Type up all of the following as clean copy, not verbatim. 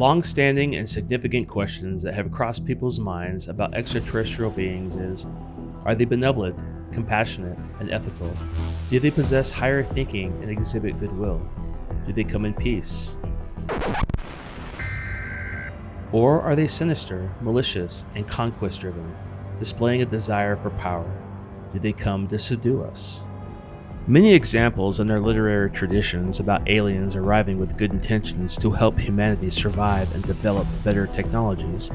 long-standing and significant questions that have crossed people's minds about extraterrestrial beings is, are they benevolent, compassionate, and ethical? Do they possess higher thinking and exhibit goodwill? Do they come in peace? Or are they sinister, malicious, and conquest-driven, displaying a desire for power? Do they come to subdue us? Many examples in our literary traditions about aliens arriving with good intentions to help humanity survive and develop better technologies.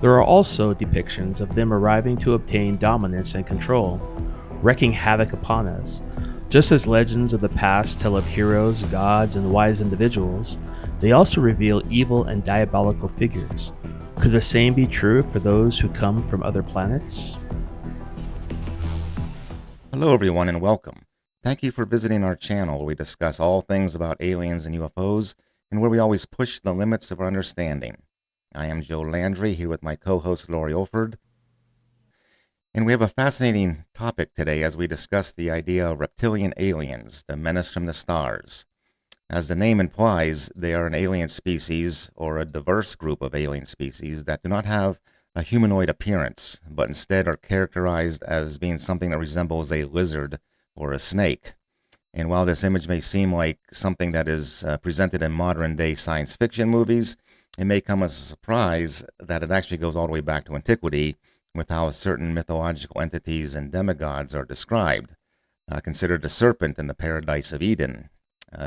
There are also depictions of them arriving to obtain dominance and control, wreaking havoc upon us. Just as legends of the past tell of heroes, gods, and wise individuals, they also reveal evil and diabolical figures. Could the same be true for those who come from other planets? Hello everyone and welcome. Thank you for visiting our channel where we discuss all things about aliens and UFOs and where we always push the limits of our understanding. I am Joe Landry here with my co-host Lori Olford. And we have a fascinating topic today as we discuss the idea of reptilian aliens, the menace from the stars. As the name implies, they are an alien species or a diverse group of alien species that do not have a humanoid appearance, but instead are characterized as being something that resembles a lizard or a snake. And while this image may seem like something that is presented in modern day science fiction movies, it may come as a surprise that it actually goes all the way back to antiquity with how certain mythological entities and demigods are described. Consider the serpent in the paradise of Eden,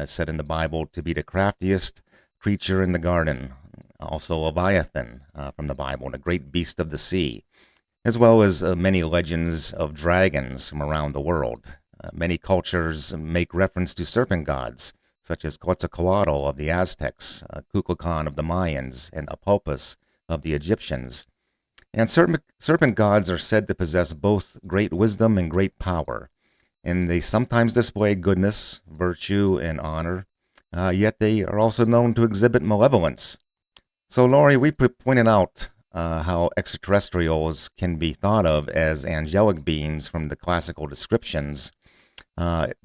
said in the Bible to be the craftiest creature in the garden. Also Leviathan from the Bible, the great beast of the sea, as well as many legends of dragons from around the world. Many cultures make reference to serpent gods, such as Quetzalcoatl of the Aztecs, Kukulkan of the Mayans, and Apulpus of the Egyptians. And serpent gods are said to possess both great wisdom and great power, and they sometimes display goodness, virtue, and honor, yet they are also known to exhibit malevolence. So, Laurie, we pointed out how extraterrestrials can be thought of as angelic beings from the classical descriptions,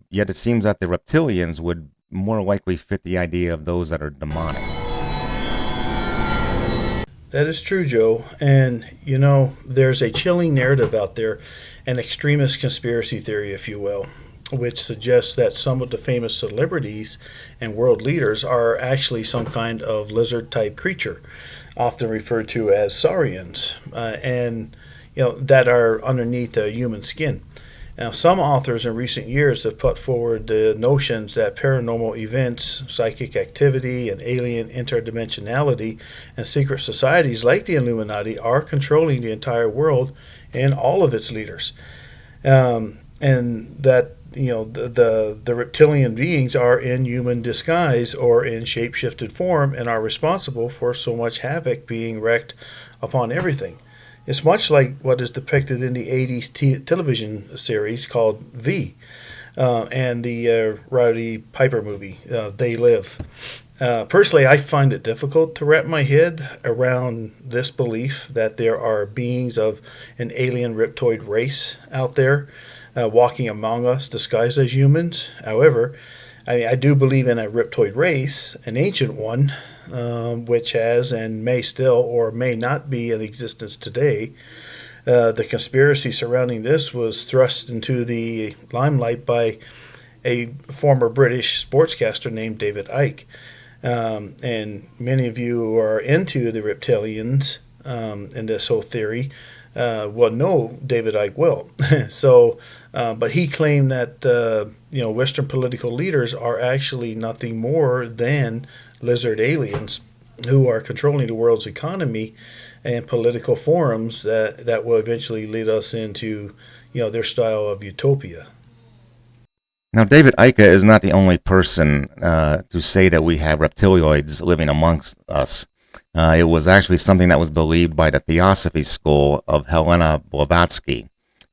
yet it seems that the reptilians would more likely fit the idea of those that are demonic. That is true, Joe. And, there's a chilling narrative out there, an extremist conspiracy theory, if you will, which suggests that some of the famous celebrities and world leaders are actually some kind of lizard-type creature, often referred to as saurians, that are underneath a human skin. Now, some authors in recent years have put forward the notions that paranormal events, psychic activity, and alien interdimensionality and secret societies like the Illuminati are controlling the entire world and all of its leaders. And that the reptilian beings are in human disguise or in shape-shifted form and are responsible for so much havoc being wreaked upon everything. It's much like what is depicted in the 80s television series called V and the Roddy Piper movie, They Live. Personally, I find it difficult to wrap my head around this belief that there are beings of an alien reptoid race out there walking among us disguised as humans. However, I do believe in a reptoid race, an ancient one, which has and may still or may not be in existence today. The conspiracy surrounding this was thrust into the limelight by a former British sportscaster named David Icke. And many of you who are into the reptilians and this whole theory will know David Icke well. But he claimed that Western political leaders are actually nothing more than lizard aliens who are controlling the world's economy and political forums that will eventually lead us into their style of utopia. Now, David Icke is not the only person to say that we have reptiloids living amongst us. It was actually something that was believed by the Theosophy school of Helena Blavatsky.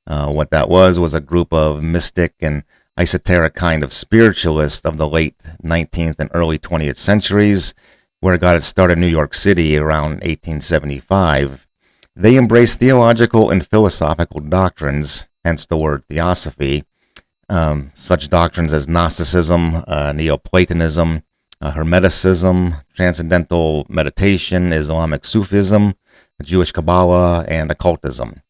What that was a group of mystic and esoteric kind of spiritualists of the late 19th and early 20th centuries, where it got its start in New York City around 1875. They embraced theological and philosophical doctrines, hence the word theosophy, such doctrines as Gnosticism, Neoplatonism, Hermeticism, Transcendental Meditation, Islamic Sufism, Jewish Kabbalah, and occultism.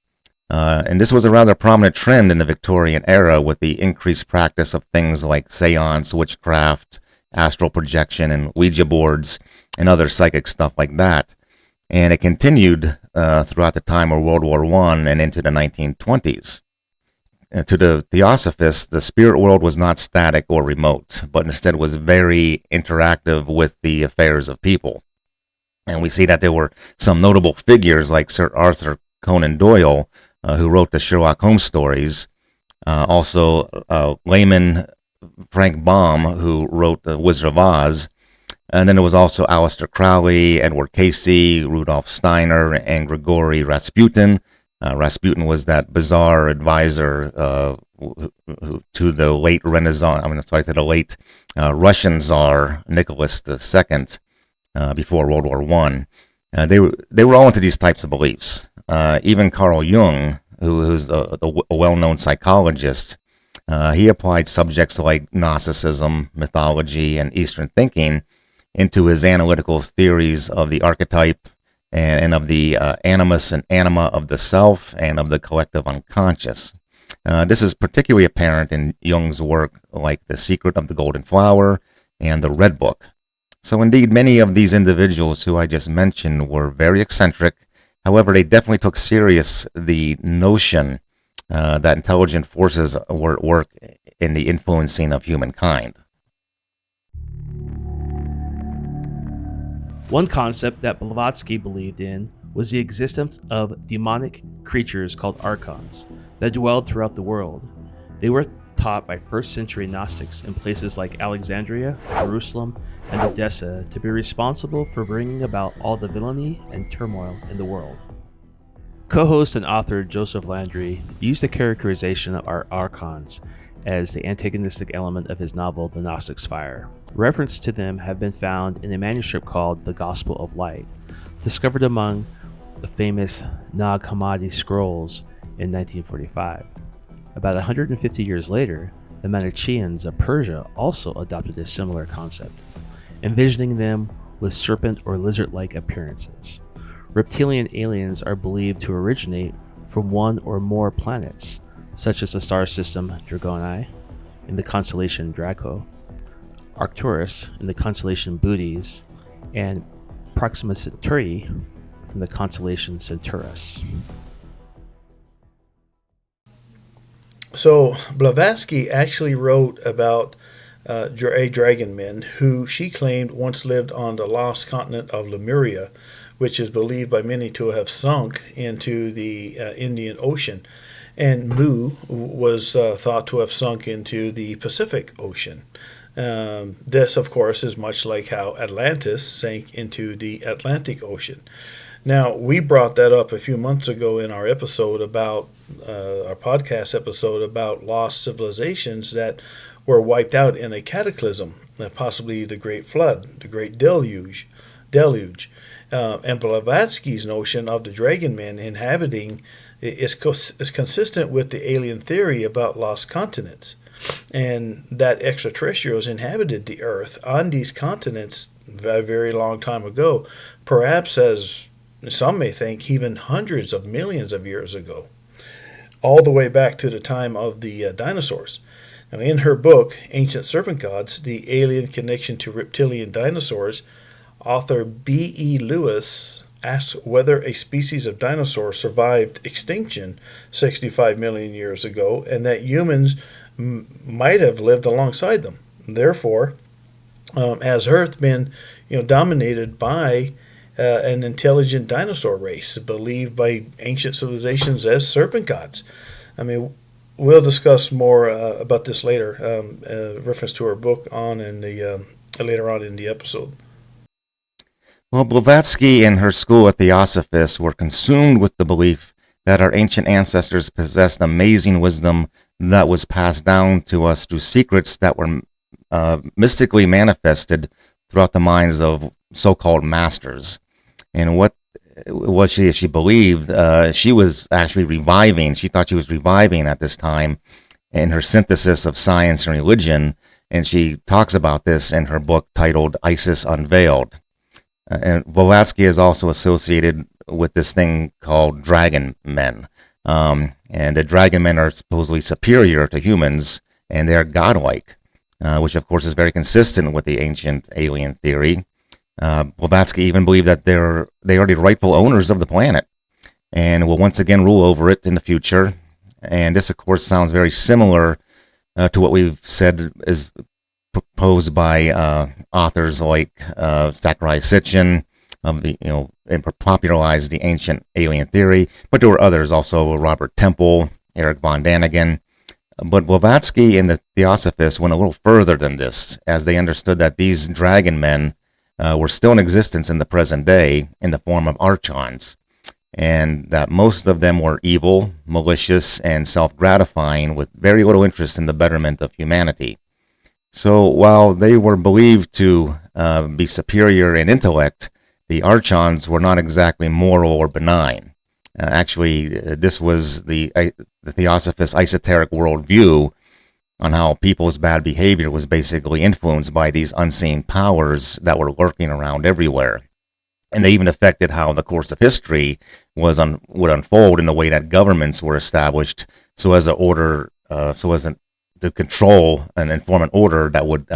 And this was a rather prominent trend in the Victorian era with the increased practice of things like seance, witchcraft, astral projection, and Ouija boards, and other psychic stuff like that. And it continued throughout the time of World War I and into the 1920s. To the Theosophists, the spirit world was not static or remote, but instead was very interactive with the affairs of people. And we see that there were some notable figures like Sir Arthur Conan Doyle, who wrote the Sherlock Holmes stories. Also, layman Frank Baum, who wrote The Wizard of Oz. And then there was also Aleister Crowley, Edward Casey, Rudolf Steiner, and Grigory Rasputin. Rasputin was that bizarre advisor to the late to the late Russian Tsar Nicholas II before World War I. They were all into these types of beliefs. Even Carl Jung, who's a well-known psychologist, he applied subjects like Gnosticism, mythology, and Eastern thinking into his analytical theories of the archetype and of the animus and anima of the self and of the collective unconscious. This is particularly apparent in Jung's work like The Secret of the Golden Flower and The Red Book. So indeed, many of these individuals who I just mentioned were very eccentric. However, they definitely took serious the notion that intelligent forces were at work in the influencing of humankind. One concept that Blavatsky believed in was the existence of demonic creatures called archons that dwelled throughout the world. They were taught by first century Gnostics in places like Alexandria, Jerusalem, and Odessa to be responsible for bringing about all the villainy and turmoil in the world. Co-host and author Joseph Landry used the characterization of our archons as the antagonistic element of his novel The Gnostic's Fire. Reference to them have been found in a manuscript called The Gospel of Light, discovered among the famous Nag Hammadi scrolls in 1945. About 150 years later, the Manichaeans of Persia also adopted a similar concept, envisioning them with serpent or lizard-like appearances. Reptilian aliens are believed to originate from one or more planets, such as the star system Dragoni in the constellation Draco, Arcturus in the constellation Bootes, and Proxima Centauri from the constellation Centaurus. So Blavatsky actually wrote about a dragon man who she claimed once lived on the lost continent of Lemuria, which is believed by many to have sunk into the Indian Ocean. And Mu was thought to have sunk into the Pacific Ocean. This, of course, is much like how Atlantis sank into the Atlantic Ocean. Now, we brought that up a few months ago in our episode about, our podcast episode about lost civilizations that were wiped out in a cataclysm, possibly the Great Flood, the Great Deluge. And Blavatsky's notion of the dragon man inhabiting is consistent with the alien theory about lost continents, and that extraterrestrials inhabited the Earth on these continents a very long time ago, perhaps, as some may think, even hundreds of millions of years ago, all the way back to the time of the dinosaurs. Now, in her book, Ancient Serpent Gods, The Alien Connection to Reptilian Dinosaurs, author B.E. Lewis asks whether a species of dinosaur survived extinction 65 million years ago and that humans might have lived alongside them. Therefore, has Earth been dominated by an intelligent dinosaur race believed by ancient civilizations as serpent gods? I mean, we'll discuss more about this later, reference to her book later on in the episode. Well, Blavatsky and her school of Theosophists were consumed with the belief that our ancient ancestors possessed amazing wisdom that was passed down to us through secrets that were mystically manifested throughout the minds of so-called masters. And what she believed, she was actually reviving. She thought she was reviving at this time in her synthesis of science and religion, and she talks about this in her book titled Isis Unveiled. And Blavatsky is also associated with this thing called dragon men. And the dragon men are supposedly superior to humans, and they're godlike, which of course is very consistent with the ancient alien theory. Blavatsky even believed that they are the rightful owners of the planet and will once again rule over it in the future. And this, of course, sounds very similar to what we've said is proposed by authors like Zachariah Sitchin, and popularized the ancient alien theory. But there were others also, Robert Temple, Eric von Daniken. But Blavatsky and the Theosophists went a little further than this, as they understood that these dragon men were still in existence in the present day in the form of archons, and that most of them were evil, malicious, and self-gratifying with very little interest in the betterment of humanity. So while they were believed to be superior in intellect, the archons were not exactly moral or benign. Actually, this was the Theosophist esoteric worldview on how people's bad behavior was basically influenced by these unseen powers that were lurking around everywhere. And they even affected how the course of history would unfold in the way that governments were established, so as to control and form an order that would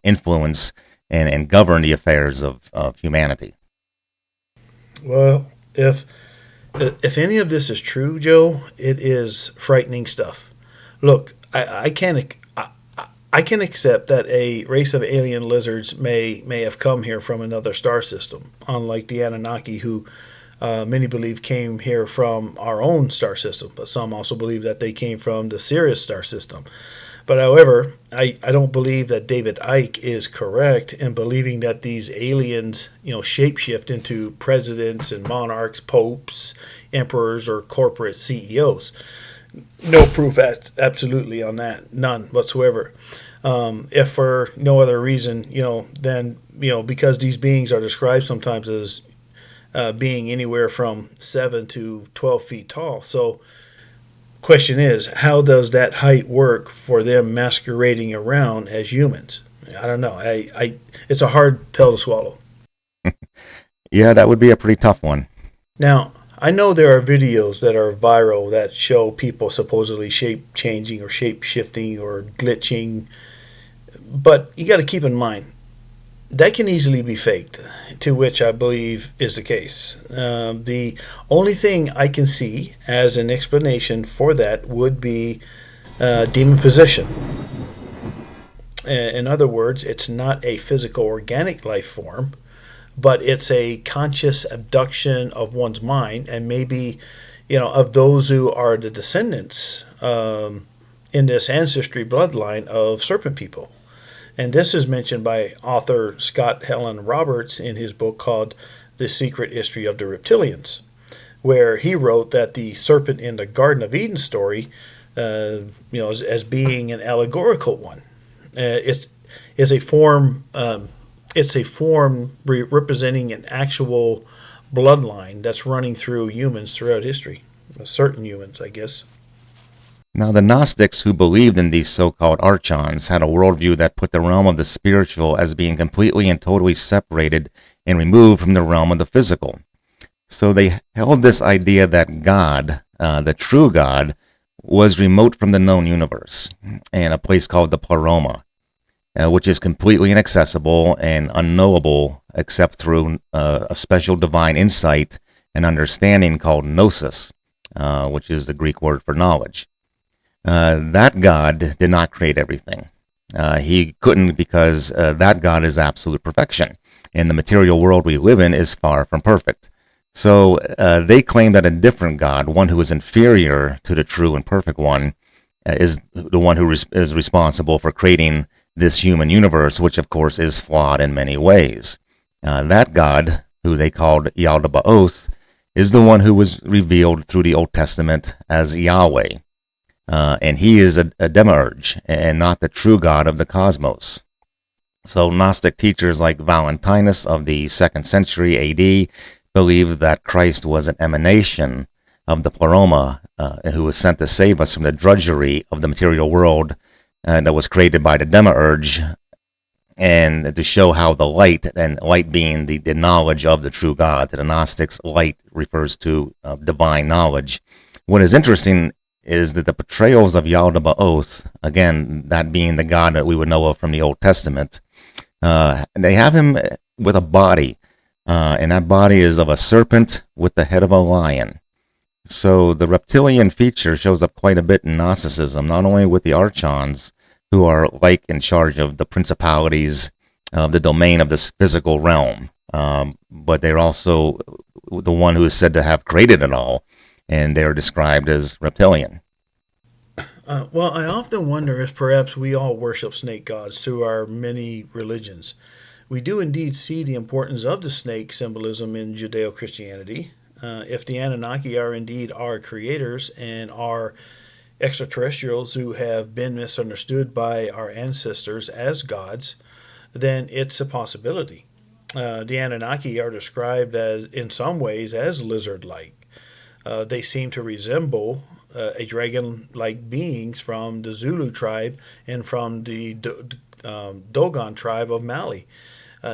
influence and govern the affairs of humanity. Well, if any of this is true, Joe, it is frightening stuff. Look, I can accept that a race of alien lizards may have come here from another star system, unlike the Anunnaki, who many believe came here from our own star system, but some also believe that they came from the Sirius star system. But however, I don't believe that David Icke is correct in believing that these aliens, shapeshift into presidents and monarchs, popes, emperors, or corporate CEOs. No proof absolutely on that, none whatsoever. If for no other reason, then because these beings are described sometimes as being anywhere from 7 to 12 feet tall. So question is, how does that height work for them masquerading around as humans? I don't know. It's a hard pill to swallow. Yeah, that would be a pretty tough one. Now, I know there are videos that are viral that show people supposedly shape changing or shape shifting or glitching, but you got to keep in mind that can easily be faked, to which I believe is the case. The only thing I can see as an explanation for that would be demon possession. In other words, it's not a physical organic life form, but it's a conscious abduction of one's mind, and maybe, of those who are the descendants in this ancestry bloodline of serpent people. And this is mentioned by author Scott Helen Roberts in his book called The Secret History of the Reptilians, where he wrote that the serpent in the Garden of Eden story, as being an allegorical one. It's a form representing an actual bloodline that's running through humans throughout history, certain humans, I guess. Now, the Gnostics who believed in these so-called archons had a worldview that put the realm of the spiritual as being completely and totally separated and removed from the realm of the physical. So they held this idea that God, the true God, was remote from the known universe in a place called the Pleroma, which is completely inaccessible and unknowable except through a special divine insight and understanding called gnosis, which is the Greek word for knowledge. That God did not create everything. He couldn't, because that God is absolute perfection, and the material world we live in is far from perfect. So they claim that a different God, one who is inferior to the true and perfect one, is the one who is responsible for creating this human universe, which of course is flawed in many ways. That God, who they called Yaldabaoth, is the one who was revealed through the Old Testament as Yahweh. And he is a demiurge and not the true God of the cosmos. So Gnostic teachers like Valentinus of the 2nd century AD believed that Christ was an emanation of the Pleroma, who was sent to save us from the drudgery of the material world that was created by the Demiurge, and to show how the light, and light being the knowledge of the true God. To the Gnostics, light refers to divine knowledge. What is interesting is that the portrayals of Yaldabaoth, again, that being the God that we would know of from the Old Testament, they have him with a body, and that body is of a serpent with the head of a lion. So the reptilian feature shows up quite a bit in Gnosticism, not only with the Archons, who are like in charge of the principalities of the domain of this physical realm, but they're also the one who is said to have created it all, and they're described as reptilian. Well, I often wonder if perhaps we all worship snake gods through our many religions. We do indeed see the importance of the snake symbolism in Judeo-Christianity. If the Anunnaki are indeed our creators and are extraterrestrials who have been misunderstood by our ancestors as gods, then it's a possibility. The Anunnaki are described as, in some ways, as lizard-like. They seem to resemble a dragon-like beings from the Zulu tribe and from the Dogon tribe of Mali.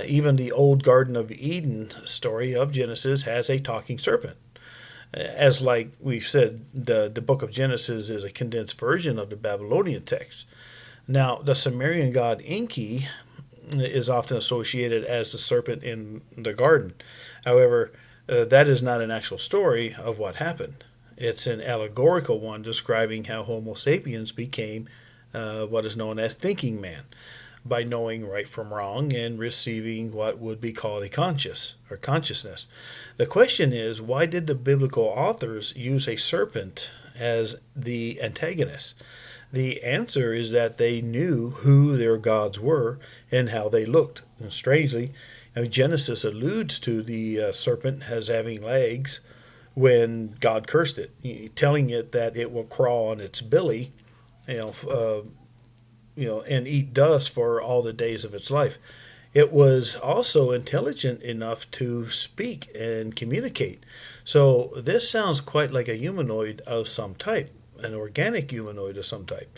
Even the old Garden of Eden story of Genesis has a talking serpent. As like we've said, the book of Genesis is a condensed version of the Babylonian text. Now, the Sumerian god Enki is often associated as the serpent in the garden. However, that is not an actual story of what happened. It's an allegorical one describing how Homo sapiens became what is known as thinking man, by knowing right from wrong and receiving what would be called a consciousness. The question is, why did the biblical authors use a serpent as the antagonist? The answer is that they knew who their gods were and how they looked. And strangely, Genesis alludes to the serpent as having legs when God cursed it, telling it that it will crawl on its belly, and eat dust for all the days of its life. It was also intelligent enough to speak and communicate. So this sounds quite like a humanoid of some type, an organic humanoid of some type.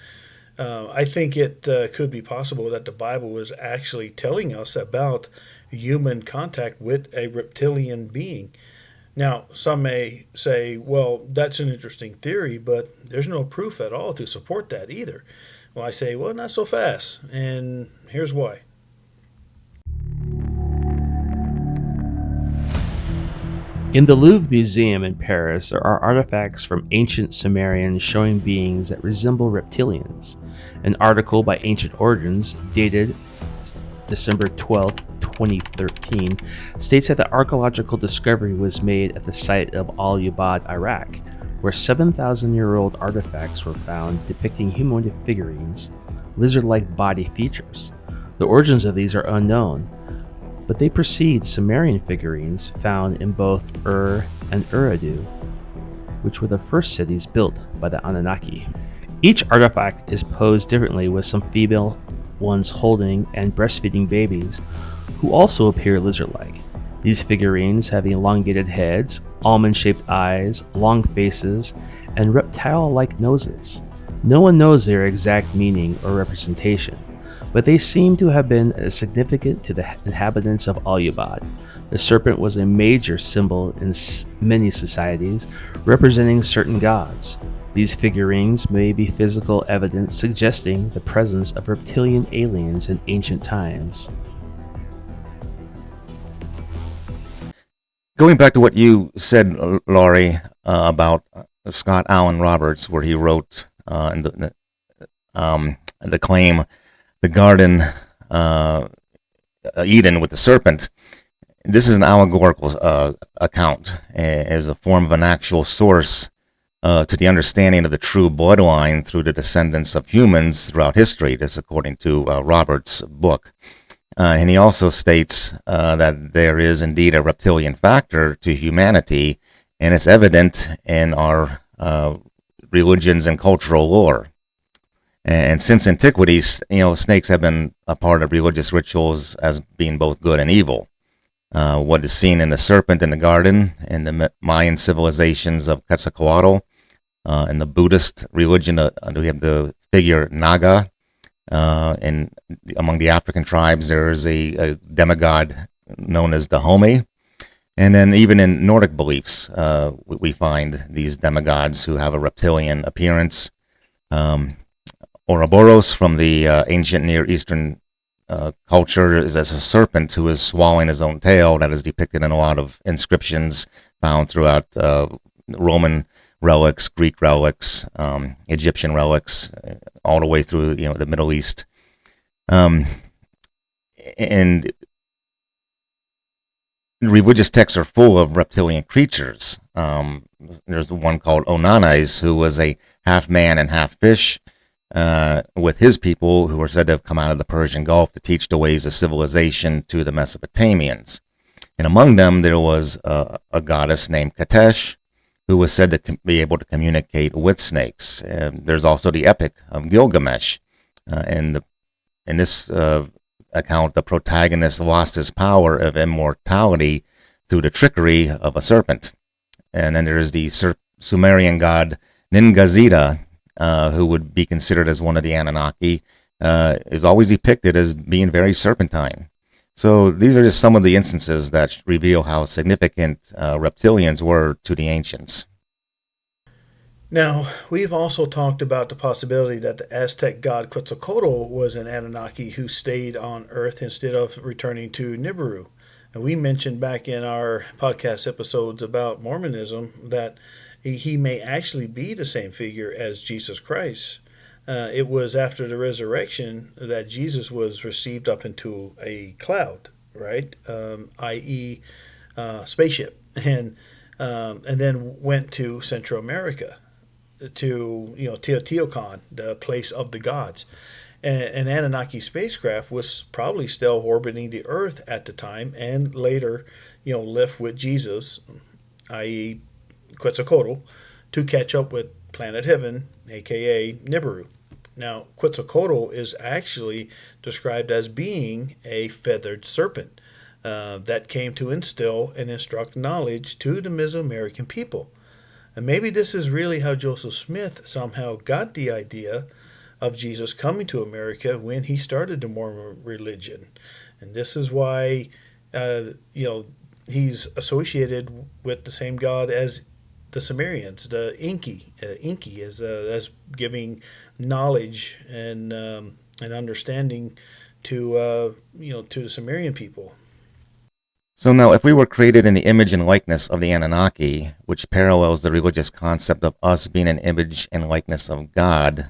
I think it could be possible that the Bible is actually telling us about human contact with a reptilian being. Now, some may say, well, that's an interesting theory, but there's no proof at all to support that either. Well, I say, well, not so fast, and here's why. In the Louvre Museum in Paris, there are artifacts from ancient Sumerians showing beings that resemble reptilians. An article by Ancient Origins, dated December 12, 2013, states that the archaeological discovery was made at the site of Al-Ubad, Iraq, where 7,000-year-old artifacts were found depicting humanoid figurines, lizard-like body features. The origins of these are unknown, but they precede Sumerian figurines found in both Ur and Urartu, which were the first cities built by the Anunnaki. Each artifact is posed differently, with some female ones holding and breastfeeding babies who also appear lizard-like. These figurines have elongated heads, almond-shaped eyes, long faces, and reptile-like noses. No one knows their exact meaning or representation, but they seem to have been significant to the inhabitants of Al-Ubad. The serpent was a major symbol in many societies, representing certain gods. These figurines may be physical evidence suggesting the presence of reptilian aliens in ancient times. Going back to what you said, Laurie, about Scott Allan Roberts, where he wrote the claim, the Garden Eden with the serpent. This is an allegorical account, as a form of an actual source to the understanding of the true bloodline through the descendants of humans throughout history. This according to Roberts' book. And he also states that there is indeed a reptilian factor to humanity, and it's evident in our religions and cultural lore. And since antiquity, snakes have been a part of religious rituals as being both good and evil. What is seen in the serpent in the garden, in the Mayan civilizations of Quetzalcoatl, in the Buddhist religion, we have the figure Naga, And among the African tribes, there is a demigod known as the Home. And then even in Nordic beliefs, we find these demigods who have a reptilian appearance. Ouroboros from the ancient Near Eastern culture is as a serpent who is swallowing his own tail. That is depicted in a lot of inscriptions found throughout Roman relics, Greek relics, Egyptian relics, all the way through the Middle East. And religious texts are full of reptilian creatures. There's one called Onanes, who was a half man and half fish, with his people who were said to have come out of the Persian Gulf to teach the ways of civilization to the Mesopotamians. And among them, there was a goddess named Katesh, who was said to be able to communicate with snakes. There's also the Epic of Gilgamesh. In this account, the protagonist lost his power of immortality through the trickery of a serpent. And then there is the Sumerian god Ningazida, who would be considered as one of the Anunnaki, is always depicted as being very serpentine. So these are just some of the instances that reveal how significant reptilians were to the ancients. Now, we've also talked about the possibility that the Aztec god Quetzalcoatl was an Anunnaki who stayed on Earth instead of returning to Nibiru. And we mentioned back in our podcast episodes about Mormonism that he may actually be the same figure as Jesus Christ. It was after the resurrection that Jesus was received up into a cloud, right? I.e., spaceship, and then went to Central America, to Teotihuacan, the place of the gods. An Anunnaki spacecraft was probably still orbiting the Earth at the time, and later, left with Jesus, i.e., Quetzalcoatl, to catch up with Planet Heaven, aka Nibiru. Now, Quetzalcoatl is actually described as being a feathered serpent that came to instill and instruct knowledge to the Mesoamerican people. And maybe this is really how Joseph Smith somehow got the idea of Jesus coming to America when he started the Mormon religion. And this is why, he's associated with the same God as the Sumerians, the Inky. Inky as giving knowledge and understanding to the Sumerian people. So now, if we were created in the image and likeness of the Anunnaki, which parallels the religious concept of us being an image and likeness of God,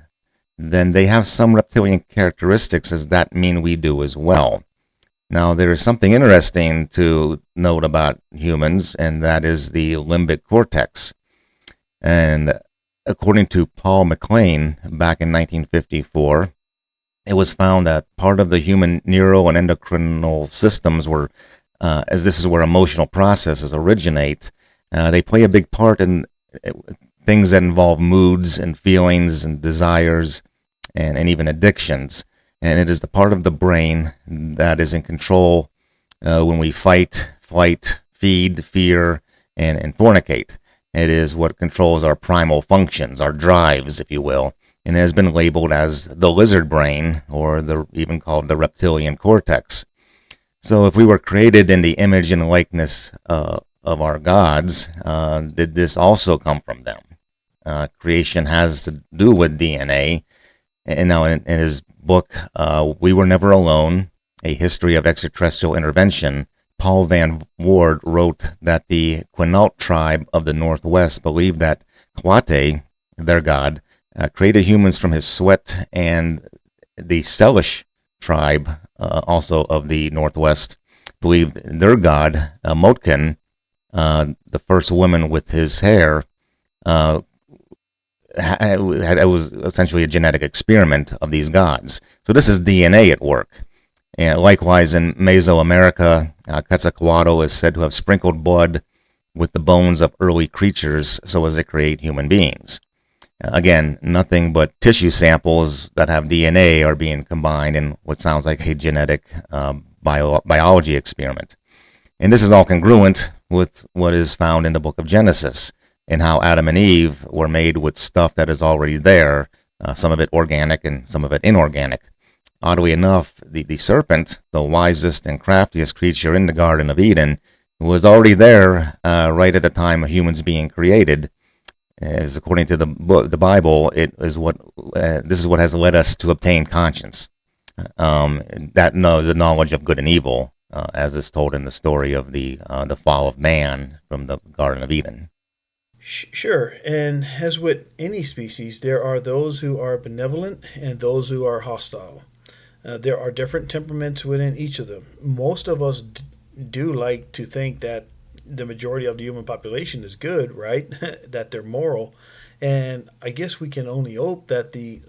then they have some reptilian characteristics as that mean we do as well. Now, there is something interesting to note about humans, and that is the limbic cortex. And according to Paul MacLean, back in 1954, it was found that part of the human neural and endocrinal systems were, as this is where emotional processes originate, they play a big part in things that involve moods and feelings and desires and even addictions. And it is the part of the brain that is in control when we fight, flight, feed, fear, and fornicate. It is what controls our primal functions, our drives, if you will, and it has been labeled as the lizard brain, or even called the reptilian cortex. So if we were created in the image and likeness of our gods, did this also come from them? Creation has to do with DNA. And now in his book, We Were Never Alone, A History of Extraterrestrial Intervention, Paul Van Ward wrote that the Quinault tribe of the Northwest believed that Quate, their god, created humans from his sweat, and the Salish tribe, also of the Northwest, believed their god, Motkin, the first woman with his hair, it was essentially a genetic experiment of these gods. So this is DNA at work. And likewise, in Mesoamerica, Quetzalcoatl is said to have sprinkled blood with the bones of early creatures so as to create human beings. Again, nothing but tissue samples that have DNA are being combined in what sounds like a genetic biology experiment. And this is all congruent with what is found in the book of Genesis, and how Adam and Eve were made with stuff that is already there, some of it organic and some of it inorganic. Oddly enough, the serpent, the wisest and craftiest creature in the Garden of Eden, was already there right at the time of humans being created. As according to the Bible, this is what has led us to obtain conscience, the knowledge of good and evil, as is told in the story of the fall of man from the Garden of Eden. Sure, and as with any species, there are those who are benevolent and those who are hostile. There are different temperaments within each of them. Most of us do like to think that the majority of the human population is good, right? That they're moral, and I guess we can only hope that the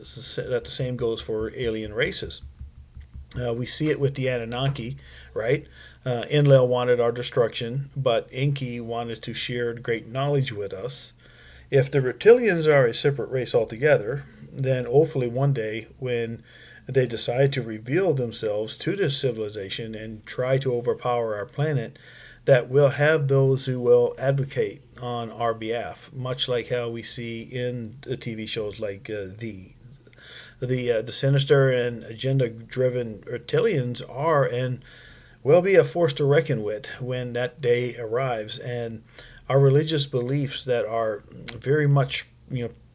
same goes for alien races. We see it with the Anunnaki, right? Enlil wanted our destruction, but Enki wanted to share great knowledge with us. If the Reptilians are a separate race altogether, then hopefully one day when they decide to reveal themselves to this civilization and try to overpower our planet, that we'll have those who will advocate on our behalf, much like how we see in the TV shows like the sinister and agenda-driven Reptilians are and will be a force to reckon with when that day arrives. And our religious beliefs that are very much,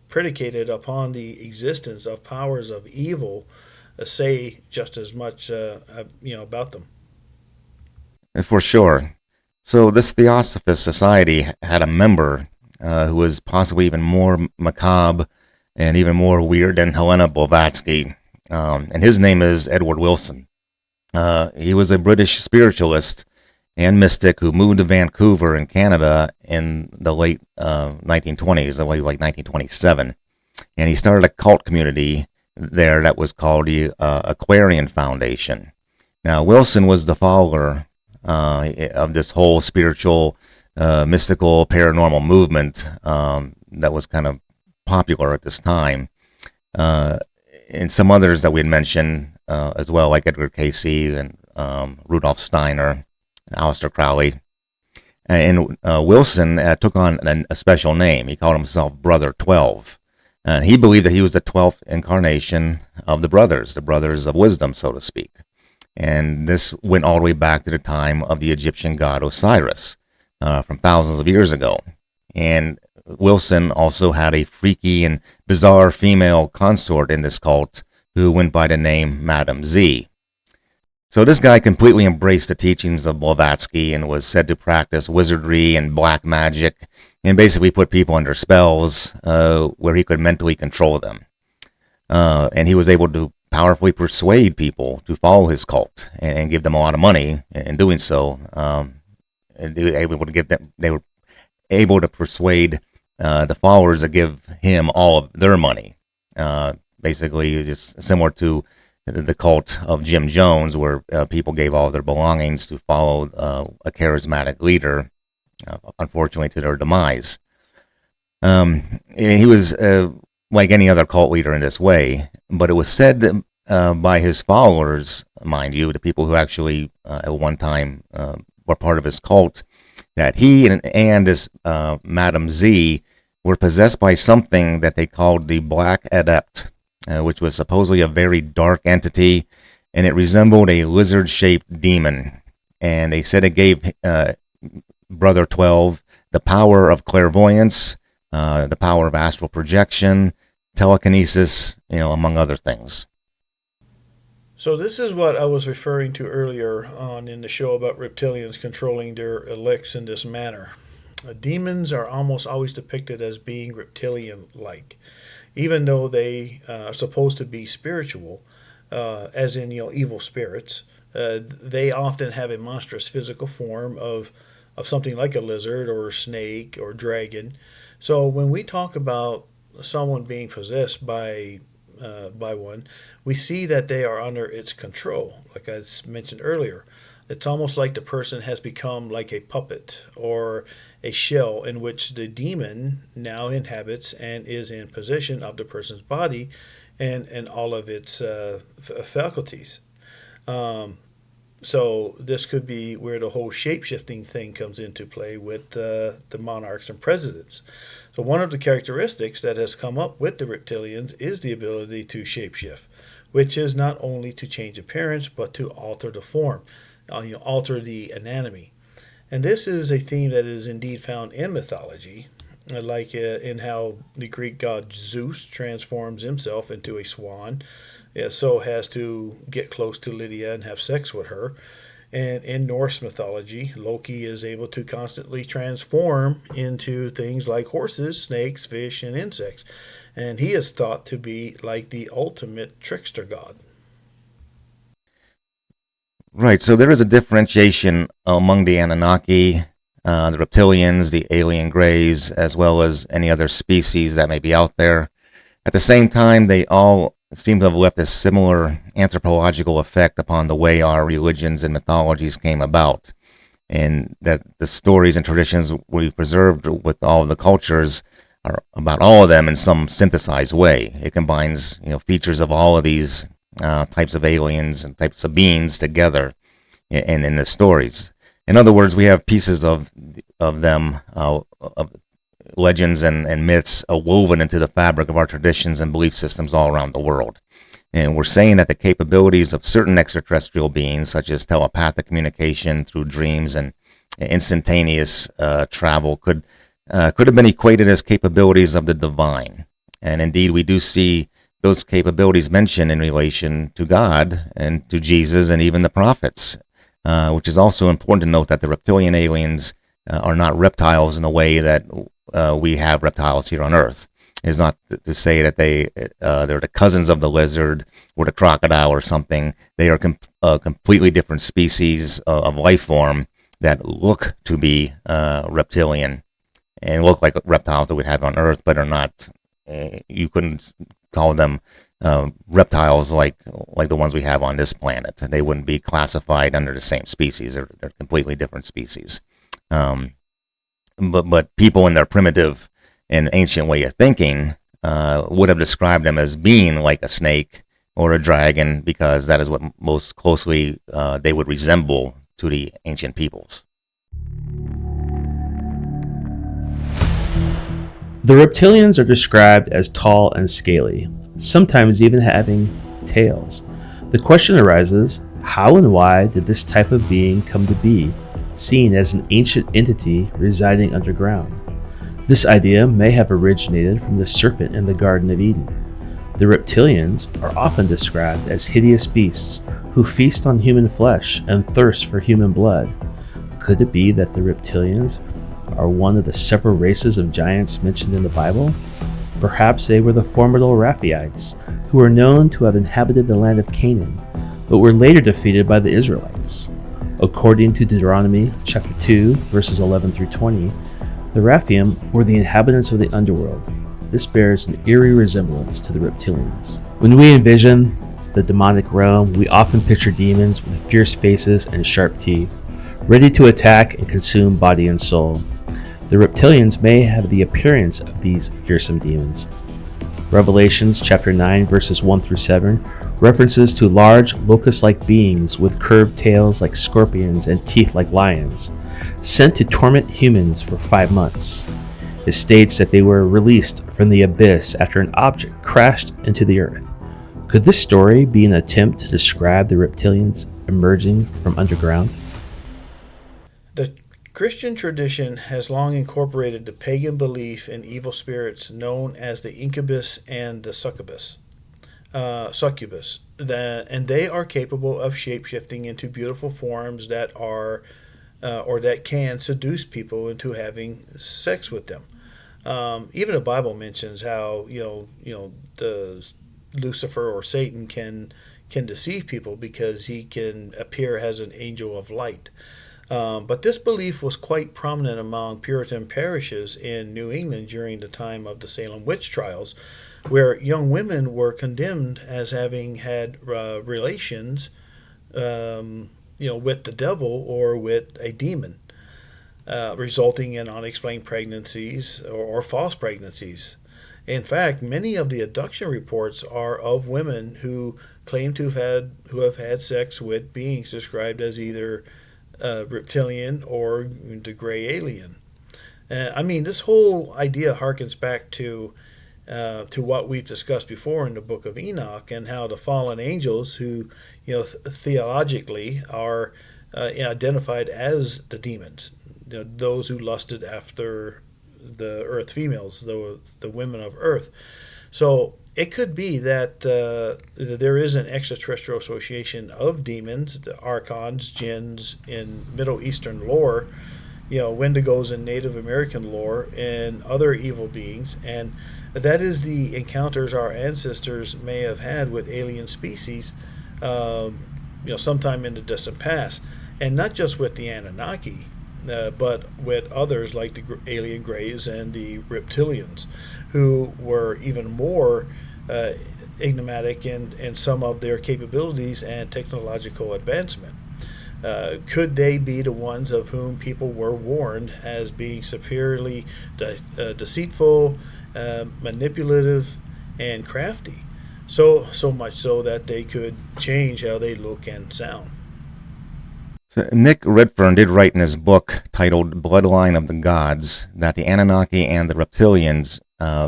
predicated upon the existence of powers of evil, say just as much, about them. For sure. So this Theosophist Society had a member who was possibly even more macabre and even more weird than Helena Blavatsky, and his name is Edward Wilson. He was a British spiritualist and mystic who moved to Vancouver in Canada in the late 1920s, like 1927, and he started a cult community there that was called the Aquarian Foundation. Now, Wilson was the follower of this whole spiritual, mystical, paranormal movement that was kind of popular at this time. And some others that we had mentioned as well, like Edgar Cayce and Rudolf Steiner, Aleister Crowley. And Wilson took on a special name. He called himself Brother 12. And he believed that he was the 12th incarnation of the brothers of wisdom, so to speak. And this went all the way back to the time of the Egyptian god Osiris, from thousands of years ago. And Wilson also had a freaky and bizarre female consort in this cult who went by the name Madame Z. So this guy completely embraced the teachings of Blavatsky and was said to practice wizardry and black magic and basically put people under spells where he could mentally control them. And he was able to powerfully persuade people to follow his cult and give them a lot of money in doing so. And they were able to persuade the followers to give him all of their money. Basically, just similar to the cult of Jim Jones, where people gave all their belongings to follow a charismatic leader, unfortunately to their demise. He was like any other cult leader in this way, but it was said by his followers, mind you, the people who actually at one time were part of his cult, that he and this Madame Z were possessed by something that they called the Black Adept, which was supposedly a very dark entity, and it resembled a lizard-shaped demon. And they said it gave Brother 12 the power of clairvoyance, the power of astral projection, telekinesis, among other things. So this is what I was referring to earlier on in the show about reptilians controlling their elects in this manner. Demons are almost always depicted as being reptilian-like, even though they are supposed to be spiritual, as in evil spirits. They often have a monstrous physical form of something like a lizard or a snake or dragon. So when we talk about someone being possessed by one, we see that they are under its control. Like I mentioned earlier, it's almost like the person has become like a puppet or a shell in which the demon now inhabits and is in possession of the person's body and all of its faculties. So this could be where the whole shape-shifting thing comes into play with the monarchs and presidents. So one of the characteristics that has come up with the reptilians is the ability to shapeshift. which is not only to change appearance but to alter the form, alter the anatomy. And this is a theme that is indeed found in mythology, like in how the Greek god Zeus transforms himself into a swan, so has to get close to Lydia and have sex with her. And in Norse mythology, Loki is able to constantly transform into things like horses, snakes, fish, and insects. And he is thought to be like the ultimate trickster god. Right, so there is a differentiation among the Anunnaki, the Reptilians, the alien greys, as well as any other species that may be out there. At the same time, they all seem to have left a similar anthropological effect upon the way our religions and mythologies came about, and that the stories and traditions we preserved with all the cultures are about all of them in some synthesized way. It combines, features of all of these types of aliens and types of beings together in the stories. In other words, we have pieces of them, of legends and myths woven into the fabric of our traditions and belief systems all around the world. And we're saying that the capabilities of certain extraterrestrial beings, such as telepathic communication through dreams and instantaneous travel, could have been equated as capabilities of the divine. And indeed, we do see those capabilities mentioned in relation to God and to Jesus and even the prophets, which is also important to note that the reptilian aliens are not reptiles in the way that we have reptiles here on Earth. It's not to say that they're the cousins of the lizard or the crocodile or something. They are a completely different species of life form that look to be reptilian and look like reptiles that we have on Earth, but are not. You couldn't call them reptiles like the ones we have on this planet. They wouldn't be classified under the same species. They're completely different species. But people in their primitive and ancient way of thinking would have described them as being like a snake or a dragon, because that is what most closely they would resemble to the ancient peoples. The reptilians are described as tall and scaly, sometimes even having tails. The question arises, how and why did this type of being come to be, seen as an ancient entity residing underground? This idea may have originated from the serpent in the Garden of Eden. The reptilians are often described as hideous beasts who feast on human flesh and thirst for human blood. Could it be that the reptilians are one of the several races of giants mentioned in the Bible? Perhaps they were the formidable Rephaites, who are known to have inhabited the land of Canaan, but were later defeated by the Israelites. According to Deuteronomy chapter 2, verses 11 through 20, the Rephaim were the inhabitants of the underworld. This bears an eerie resemblance to the reptilians. When we envision the demonic realm, we often picture demons with fierce faces and sharp teeth, ready to attack and consume body and soul. The reptilians may have the appearance of these fearsome demons. Revelations chapter 9 verses 1 through 7 references to large locust-like beings with curved tails like scorpions and teeth like lions, sent to torment humans for 5 months. It states that they were released from the abyss after an object crashed into the earth. Could this story be an attempt to describe the reptilians emerging from underground? The Christian tradition has long incorporated the pagan belief in evil spirits known as the incubus and the succubus. And they are capable of shapeshifting into beautiful forms that are or that can seduce people into having sex with them. Even the Bible mentions how the Lucifer or Satan can deceive people because he can appear as an angel of light. But this belief was quite prominent among Puritan parishes in New England during the time of the Salem witch trials, where young women were condemned as having had relations, with the devil or with a demon, resulting in unexplained pregnancies or false pregnancies. In fact, many of the abduction reports are of women who claim to have had sex with beings described as either reptilian or the gray alien. This whole idea harkens back to to what we've discussed before in the Book of Enoch, and how the fallen angels, who theologically are identified as the demons, those who lusted after the earth females, the women of earth. So it could be that there is an extraterrestrial association of demons, the archons, jinns in Middle Eastern lore, Wendigos in Native American lore, and other evil beings, and that is the encounters our ancestors may have had with alien species, sometime in the distant past, and not just with the Anunnaki, but with others like the alien grays and the Reptilians, who were even more enigmatic in some of their capabilities and technological advancement. Could they be the ones of whom people were warned as being superiorly deceitful, manipulative, and crafty? So much so that they could change how they look and sound. So Nick Redfern did write in his book titled Bloodline of the Gods that the Anunnaki and the Reptilians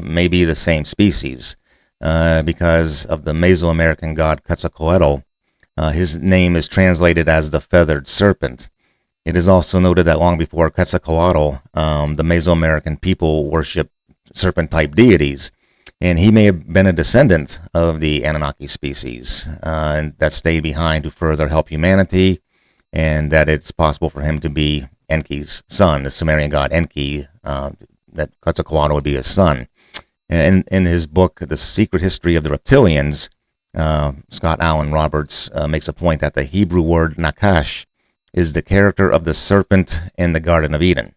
may be the same species because of the Mesoamerican god Quetzalcoatl. His name is translated as the feathered serpent. It is also noted that long before Quetzalcoatl, the Mesoamerican people worshipped serpent-type deities, and he may have been a descendant of the Anunnaki species and that stayed behind to further help humanity, and that it's possible for him to be Enki's son, the Sumerian god Enki, that Quetzalcoatl would be his son. And in his book, The Secret History of the Reptilians, Scott Allan Roberts makes a point that the Hebrew word Nakash is the character of the serpent in the Garden of Eden.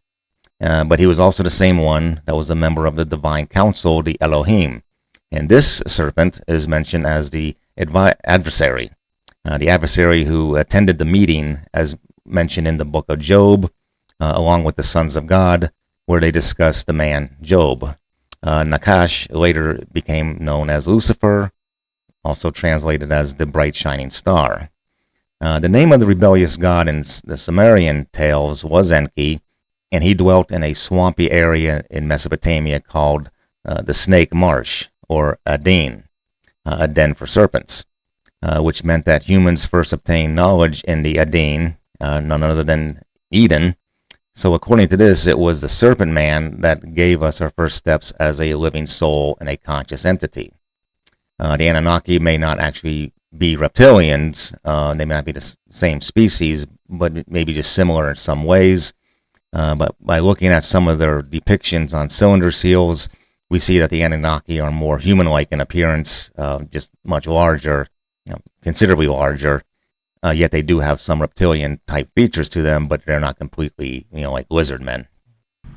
But he was also the same one that was a member of the divine council, the Elohim. And this serpent is mentioned as the adversary who attended the meeting, as mentioned in the book of Job, along with the sons of God, where they discussed the man Job. Nakash later became known as Lucifer, also translated as the bright shining star. The name of the rebellious god in the Sumerian tales was Enki, and he dwelt in a swampy area in Mesopotamia called the Snake Marsh, or Aden, a den for serpents, which meant that humans first obtained knowledge in the Aden, none other than Eden. So according to this, it was the serpent man that gave us our first steps as a living soul and a conscious entity. The Anunnaki may not actually be reptilians, they may not be the same species, but maybe just similar in some ways. But by looking at some of their depictions on cylinder seals, we see that the Anunnaki are more human-like in appearance, just much larger, considerably larger, yet they do have some reptilian-type features to them, but they're not completely, like lizard men.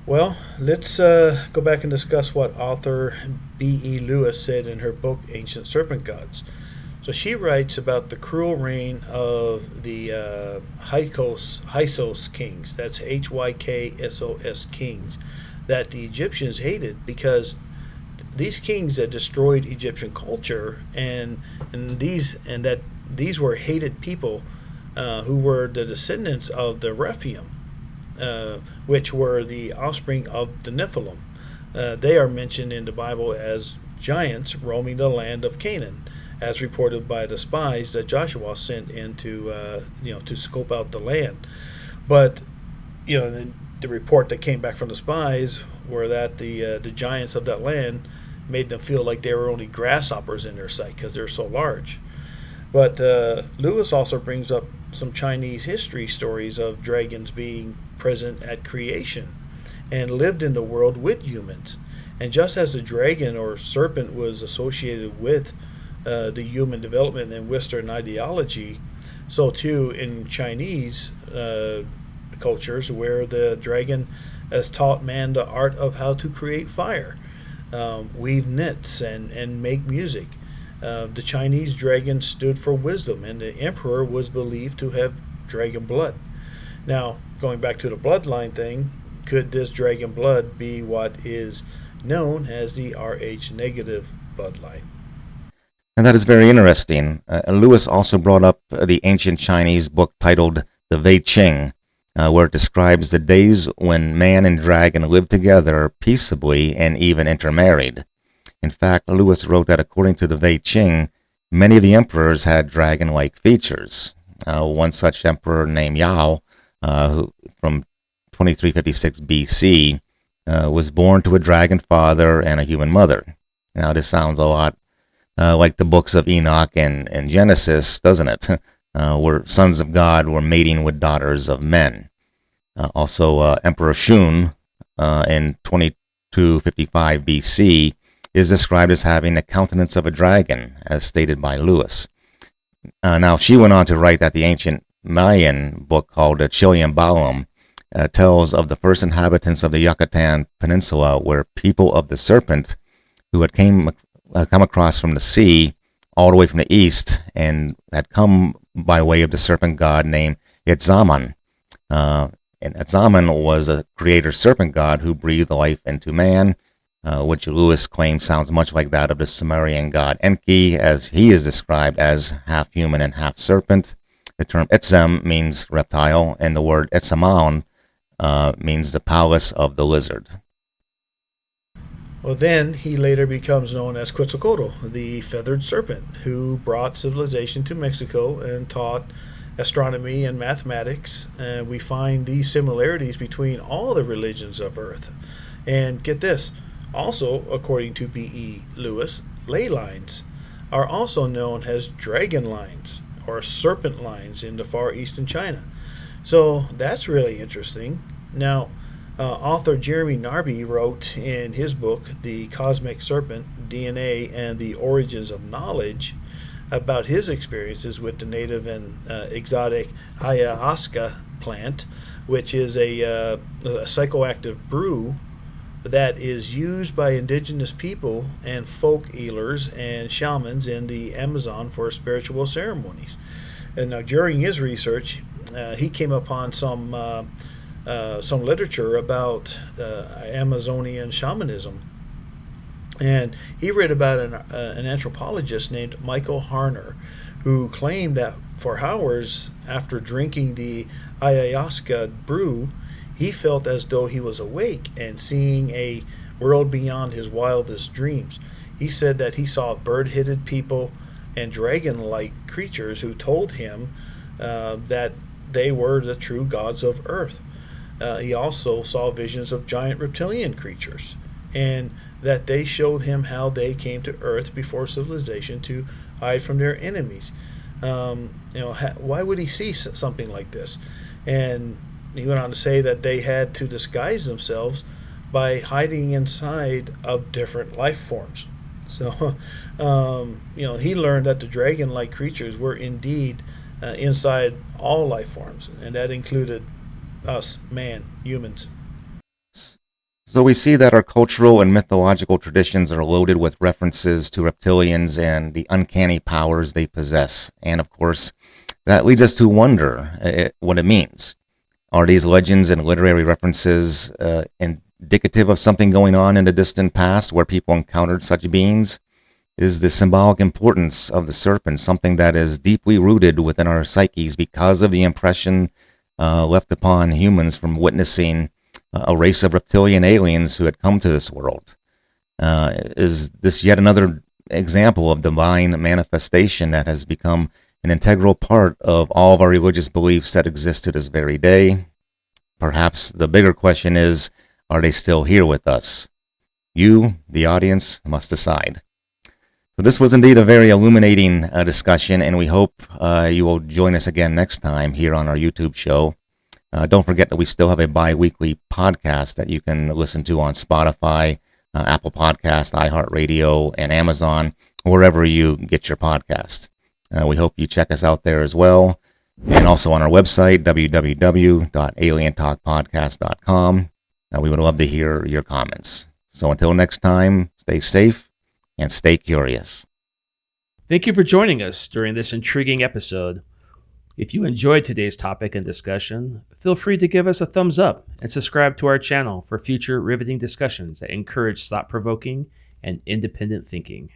Well, let's go back and discuss what author B.E. Lewis said in her book, Ancient Serpent Gods. So she writes about the cruel reign of the Hyksos kings, that's Hyksos kings, that the Egyptians hated because these kings that destroyed Egyptian culture, and that these were hated people who were the descendants of the Rephaim, which were the offspring of the Nephilim. They are mentioned in the Bible as giants roaming the land of Canaan, as reported by the spies that Joshua sent in to scope out the land. But the report that came back from the spies were that the giants of that land made them feel like they were only grasshoppers in their sight because they're so large. But Lewis also brings up some Chinese history stories of dragons being present at creation and lived in the world with humans. And just as the dragon or serpent was associated with the human development in Western ideology, so too in Chinese cultures, where the dragon has taught man the art of how to create fire, weave nets, and make music. The Chinese dragon stood for wisdom, and the emperor was believed to have dragon blood. Now, going back to the bloodline thing, could this dragon blood be what is known as the Rh negative bloodline? And that is very interesting. Lewis also brought up the ancient Chinese book titled The Wei Ching, where it describes the days when man and dragon lived together peaceably and even intermarried. In fact, Lewis wrote that according to the Wei Ching, many of the emperors had dragon-like features. One such emperor named Yao, who, from 2356 BC, was born to a dragon father and a human mother. Now, this sounds a lot like the books of Enoch and Genesis, doesn't it? Where sons of God were mating with daughters of men. Also, Emperor Shun in 2255 BC is described as having the countenance of a dragon, as stated by Lewis. Now, she went on to write that the ancient Mayan book called the Chiliambalam tells of the first inhabitants of the Yucatan Peninsula were people of the Serpent who had come across from the sea all the way from the east and had come by way of the serpent god named Itzaman. And Itzaman was a creator serpent god who breathed life into man, which Lewis claims sounds much like that of the Sumerian god Enki, as he is described as half human and half serpent. The term Itzem means reptile, and the word Itzaman means the palace of the lizard. Well, then he later becomes known as Quetzalcoatl, the feathered serpent, who brought civilization to Mexico and taught astronomy and mathematics. And we find these similarities between all the religions of Earth. And get this, also, according to B.E. Lewis, ley lines are also known as dragon lines or serpent lines in the Far Eastern China. So that's really interesting. Now, author Jeremy Narby wrote in his book, The Cosmic Serpent, DNA and the Origins of Knowledge, about his experiences with the native and exotic ayahuasca plant, which is a psychoactive brew that is used by indigenous people and folk healers and shamans in the Amazon for spiritual ceremonies. And now, during his research, he came upon some literature about Amazonian shamanism, and he read about an anthropologist named Michael Harner, who claimed that for hours after drinking the ayahuasca brew, he felt as though he was awake and seeing a world beyond his wildest dreams. He said that he saw bird-headed people and dragon-like creatures who told him that they were the true gods of Earth. He also saw visions of giant reptilian creatures, and that they showed him how they came to Earth before civilization to hide from their enemies. Why would he see something like this? And he went on to say that they had to disguise themselves by hiding inside of different life forms. So, he learned that the dragon-like creatures were indeed inside all life forms, and that included us, man, humans. So we see that our cultural and mythological traditions are loaded with references to reptilians and the uncanny powers they possess. And of course, that leads us to wonder what it means. Are these legends and literary references indicative of something going on in the distant past where people encountered such beings? Is the symbolic importance of the serpent something that is deeply rooted within our psyches because of the impression left upon humans from witnessing a race of reptilian aliens who had come to this world? Is this yet another example of divine manifestation that has become an integral part of all of our religious beliefs that exist to this very day? Perhaps the bigger question is, are they still here with us? You, the audience, must decide. So this was indeed a very illuminating discussion, and we hope you will join us again next time here on our YouTube show. Don't forget that we still have a bi-weekly podcast that you can listen to on Spotify, Apple Podcasts, iHeartRadio, and Amazon, wherever you get your podcast. We hope you check us out there as well, and also on our website, www.alientalkpodcast.com. We would love to hear your comments. So until next time, stay safe and stay curious. Thank you for joining us during this intriguing episode. If you enjoyed today's topic and discussion, feel free to give us a thumbs up and subscribe to our channel for future riveting discussions that encourage thought-provoking and independent thinking.